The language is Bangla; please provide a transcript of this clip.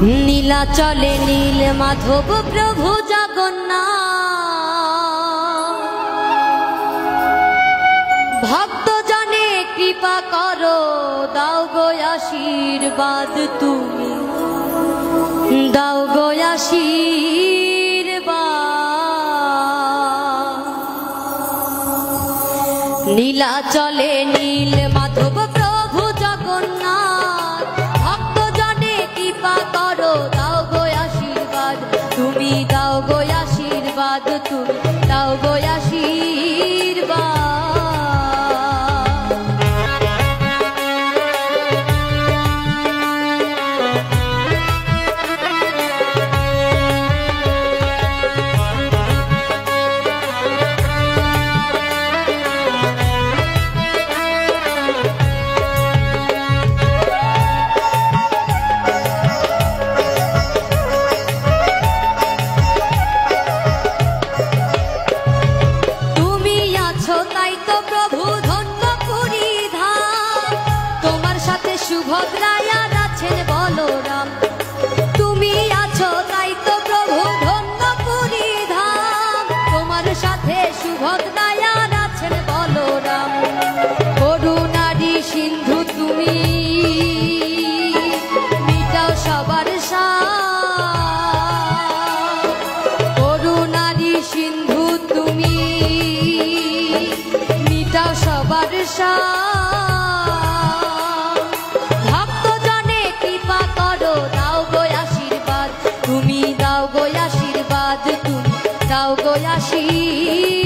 নীলাচলে নীল মাধব প্রভু জগন্নাথ, ভক্ত জনে কৃপা করো, দাও গো আশীর্বাদ তুমি, দাও গো আশীর্বাদ। নীলাচলে নীল মাধব প্রভু জগন্নাথ, ভক্ত জনে কৃপা করো, দাও গো আশীর্বাদ তুমি, দাও গো আশীর্বাদ তুমি, দাও গো আশীর্বাদ। সুভদ্রায়া আছেন বলরাম, তুমি আছো তাই তো প্রভু ধন্য পুরী ধাম, তোমার সাথে সুভদ্রায়া আছেন বলরাম। করুণারি সিন্ধু তুমি, মিটাও সবার সাথ, করুণারি সিন্ধু তুমি, মিটাও সবার সাথ। তুমি দাও গো আশীর্বাদ তুমি, দাও গো আশীর্বাদ।